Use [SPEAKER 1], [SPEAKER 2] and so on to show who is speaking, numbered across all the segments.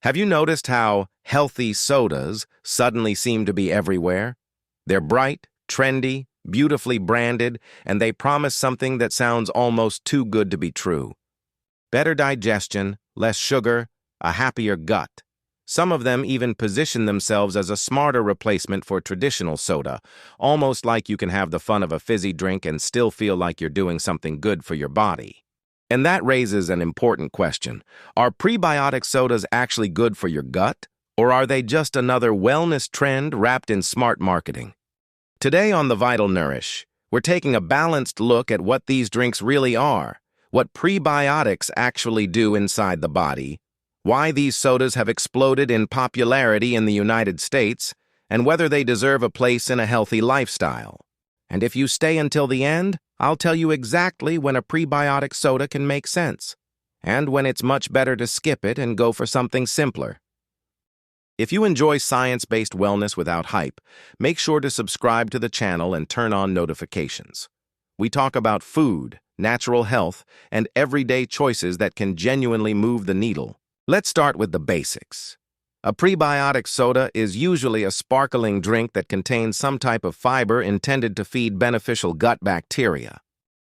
[SPEAKER 1] Have you noticed how healthy sodas suddenly seem to be everywhere? They're bright, trendy, beautifully branded, and they promise something that sounds almost too good to be true. Better digestion, less sugar, a happier gut. Some of them even position themselves as a smarter replacement for traditional soda, almost like you can have the fun of a fizzy drink and still feel like you're doing something good for your body. And that raises an important question. Are prebiotic sodas actually good for your gut, or are they just another wellness trend wrapped in smart marketing? Today on The Vital Nourish, we're taking a balanced look at what these drinks really are, what prebiotics actually do inside the body, why these sodas have exploded in popularity in the United States, and whether they deserve a place in a healthy lifestyle. And if you stay until the end, I'll tell you exactly when a prebiotic soda can make sense, and when it's much better to skip it and go for something simpler. If you enjoy science-based wellness without hype, make sure to subscribe to the channel and turn on notifications. We talk about food, natural health, and everyday choices that can genuinely move the needle. Let's start with the basics. A prebiotic soda is usually a sparkling drink that contains some type of fiber intended to feed beneficial gut bacteria.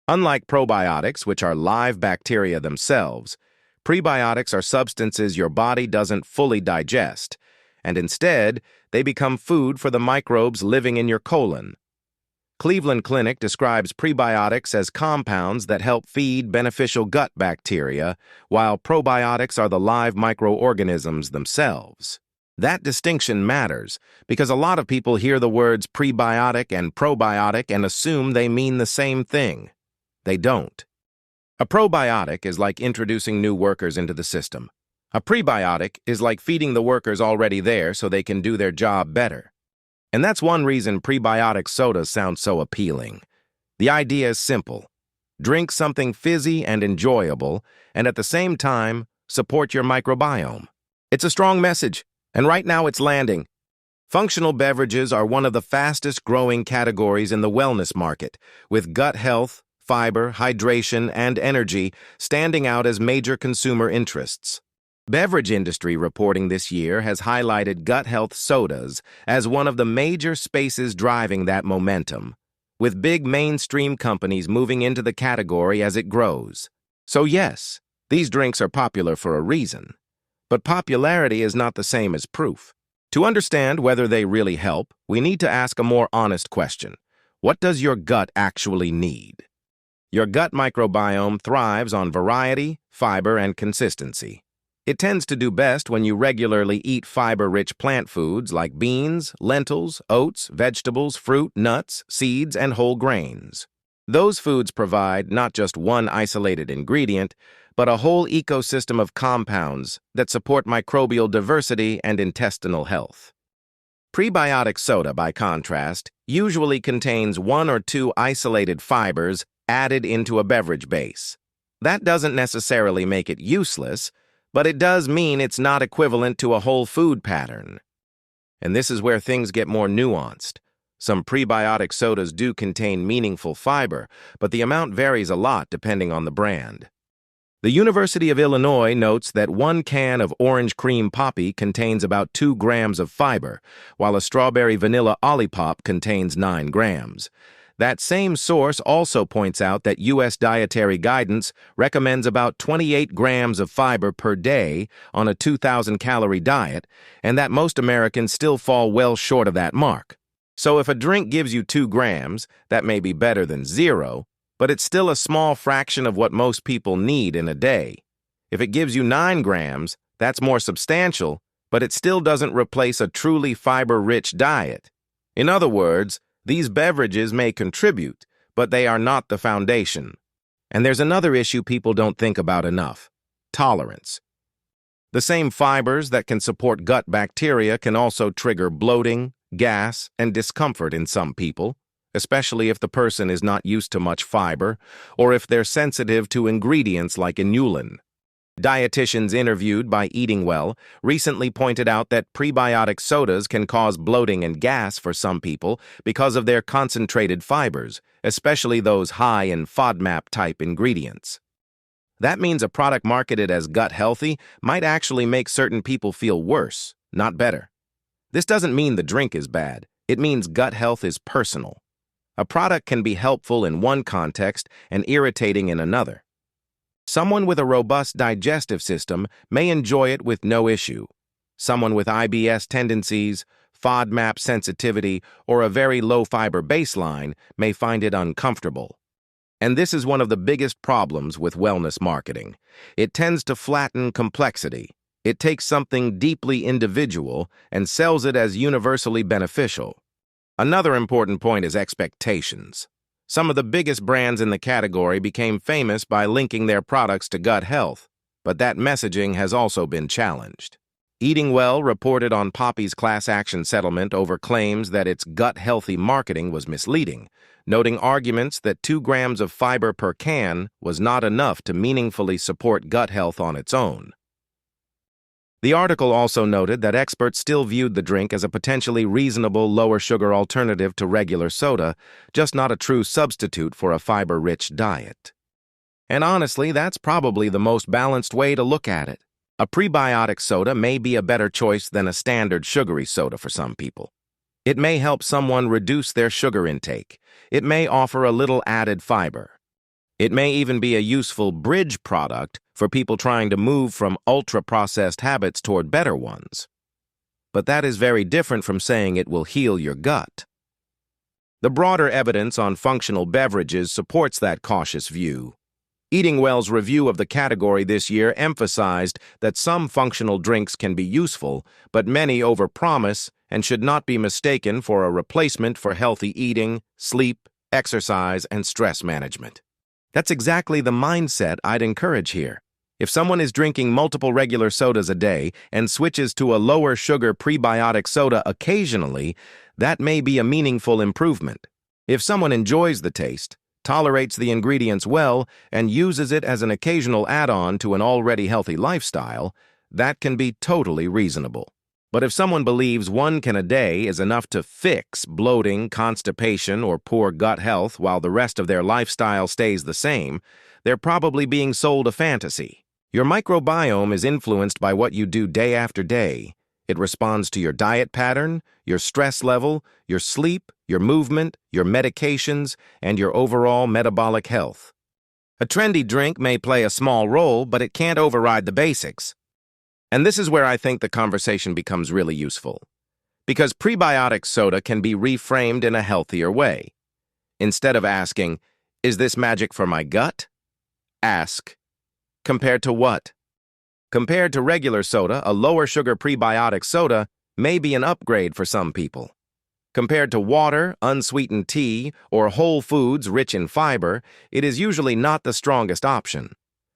[SPEAKER 1] Unlike probiotics, which are live bacteria themselves, prebiotics are substances your body doesn't fully digest, and instead, they become food for the microbes living in your colon. Cleveland Clinic describes prebiotics as compounds that help feed beneficial gut bacteria, while probiotics are the live microorganisms themselves. That distinction matters because a lot of people hear the words prebiotic and probiotic and assume they mean the same thing. They don't. A probiotic is like introducing new workers into the system. A prebiotic is like feeding the workers already there so they can do their job better. And that's one reason prebiotic sodas sound so appealing. The idea is simple. Drink something fizzy and enjoyable, and at the same time, support your microbiome. It's a strong message, and right now it's landing. Functional beverages are one of the fastest-growing categories in the wellness market, with gut health, fiber, hydration, and energy standing out as major consumer interests. Beverage industry reporting this year has highlighted gut health sodas as one of the major spaces driving that momentum, with big mainstream companies moving into the category as it grows. So yes, these drinks are popular for a reason, but popularity is not the same as proof. To understand whether they really help, we need to ask a more honest question. What does your gut actually need? Your gut microbiome thrives on variety, fiber, and consistency. It tends to do best when you regularly eat fiber-rich plant foods like beans, lentils, oats, vegetables, fruit, nuts, seeds, and whole grains. Those foods provide not just one isolated ingredient, but a whole ecosystem of compounds that support microbial diversity and intestinal health. Prebiotic soda, by contrast, usually contains one or two isolated fibers added into a beverage base. That doesn't necessarily make it useless, but it does mean it's not equivalent to a whole food pattern. And this is where things get more nuanced. Some prebiotic sodas do contain meaningful fiber, but the amount varies a lot depending on the brand. The University of Illinois notes that 1 can of orange cream poppy contains about 2 grams of fiber, while a strawberry vanilla Olipop contains 9 grams. That same source also points out that U.S. dietary guidance recommends about 28 grams of fiber per day on a 2,000-calorie diet, and that most Americans still fall well short of that mark. So if a drink gives you 2 grams, that may be better than 0, but it's still a small fraction of what most people need in a day. If it gives you 9 grams, that's more substantial, but it still doesn't replace a truly fiber-rich diet. In other words, these beverages may contribute, but they are not the foundation. And there's another issue people don't think about enough: tolerance. The same fibers that can support gut bacteria can also trigger bloating, gas, and discomfort in some people, especially if the person is not used to much fiber or if they're sensitive to ingredients like inulin. Dietitians interviewed by Eating Well recently pointed out that prebiotic sodas can cause bloating and gas for some people because of their concentrated fibers, especially those high in FODMAP-type ingredients. That means a product marketed as gut-healthy might actually make certain people feel worse, not better. This doesn't mean the drink is bad. It means gut health is personal. A product can be helpful in one context and irritating in another. Someone with a robust digestive system may enjoy it with no issue. Someone with IBS tendencies, FODMAP sensitivity, or a very low-fiber baseline may find it uncomfortable. And this is one of the biggest problems with wellness marketing. It tends to flatten complexity. It takes something deeply individual and sells it as universally beneficial. Another important point is expectations. Some of the biggest brands in the category became famous by linking their products to gut health, but that messaging has also been challenged. Eating Well reported on Poppy's class action settlement over claims that its gut-healthy marketing was misleading, noting arguments that 2 grams of fiber per can was not enough to meaningfully support gut health on its own. The article also noted that experts still viewed the drink as a potentially reasonable lower-sugar alternative to regular soda, just not a true substitute for a fiber-rich diet. And honestly, that's probably the most balanced way to look at it. A prebiotic soda may be a better choice than a standard sugary soda for some people. It may help someone reduce their sugar intake. It may offer a little added fiber. It may even be a useful bridge product for people trying to move from ultra-processed habits toward better ones. But that is very different from saying it will heal your gut. The broader evidence on functional beverages supports that cautious view. Eating Well's review of the category this year emphasized that some functional drinks can be useful, but many overpromise and should not be mistaken for a replacement for healthy eating, sleep, exercise, and stress management. That's exactly the mindset I'd encourage here. If someone is drinking multiple regular sodas a day and switches to a lower-sugar prebiotic soda occasionally, that may be a meaningful improvement. If someone enjoys the taste, tolerates the ingredients well, and uses it as an occasional add-on to an already healthy lifestyle, that can be totally reasonable. But if someone believes 1 can a day is enough to fix bloating, constipation, or poor gut health while the rest of their lifestyle stays the same, they're probably being sold a fantasy. Your microbiome is influenced by what you do day after day. It responds to your diet pattern, your stress level, your sleep, your movement, your medications, and your overall metabolic health. A trendy drink may play a small role, but it can't override the basics. And this is where I think the conversation becomes really useful. Because prebiotic soda can be reframed in a healthier way. Instead of asking, "Is this magic for my gut?" Ask, "Compared to what?" Compared to regular soda, a lower-sugar prebiotic soda may be an upgrade for some people. Compared to water, unsweetened tea, or whole foods rich in fiber, it is usually not the strongest option.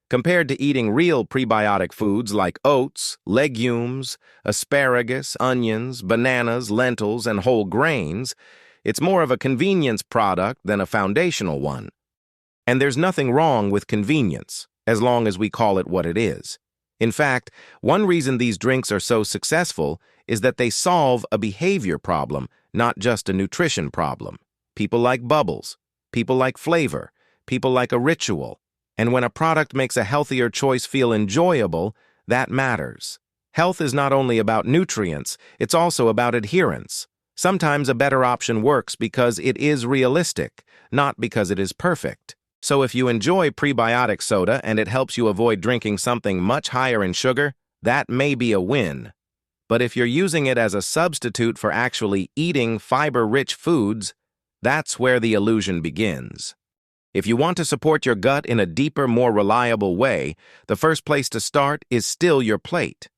[SPEAKER 1] Compared to eating real prebiotic foods like oats, legumes, asparagus, onions, bananas, lentils, and whole grains, it's more of a convenience product than a foundational one. And there's nothing wrong with convenience, as long as we call it what it is. In fact, one reason these drinks are so successful is that they solve a behavior problem, not just a nutrition problem. People like bubbles. People like flavor. People like a ritual. And when a product makes a healthier choice feel enjoyable, that matters. Health is not only about nutrients, it's also about adherence. Sometimes a better option works because it is realistic, not because it is perfect. So if you enjoy prebiotic soda and it helps you avoid drinking something much higher in sugar, that may be a win. But if you're using it as a substitute for actually eating fiber-rich foods, that's where the illusion begins. If you want to support your gut in a deeper, more reliable way, the first place to start is still your plate.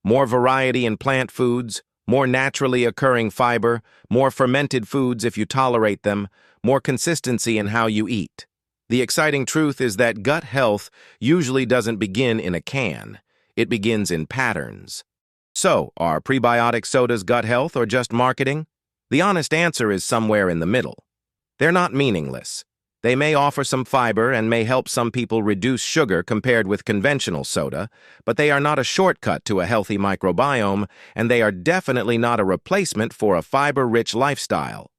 [SPEAKER 1] More variety in plant foods, more naturally occurring fiber, more fermented foods if you tolerate them, more consistency in how you eat. The exciting truth is that gut health usually doesn't begin in a can. It begins in patterns. So, are prebiotic sodas gut health or just marketing? The honest answer is somewhere in the middle. They're not meaningless. They may offer some fiber and may help some people reduce sugar compared with conventional soda, but they are not a shortcut to a healthy microbiome, and they are definitely not a replacement for a fiber-rich lifestyle.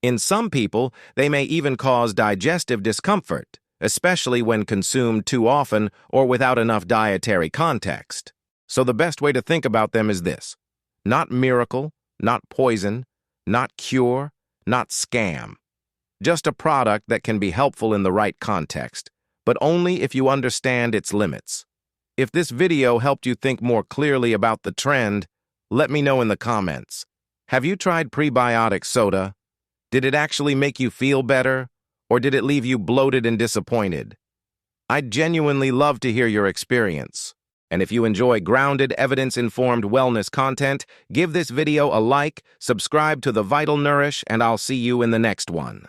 [SPEAKER 1] In some people, they may even cause digestive discomfort, especially when consumed too often or without enough dietary context. So the best way to think about them is this: not miracle, not poison, not cure, not scam. Just a product that can be helpful in the right context, but only if you understand its limits. If this video helped you think more clearly about the trend, let me know in the comments. Have you tried prebiotic soda? Did it actually make you feel better, or did it leave you bloated and disappointed? I'd genuinely love to hear your experience. And if you enjoy grounded, evidence-informed wellness content, give this video a like, subscribe to the Vital Nourish, and I'll see you in the next one.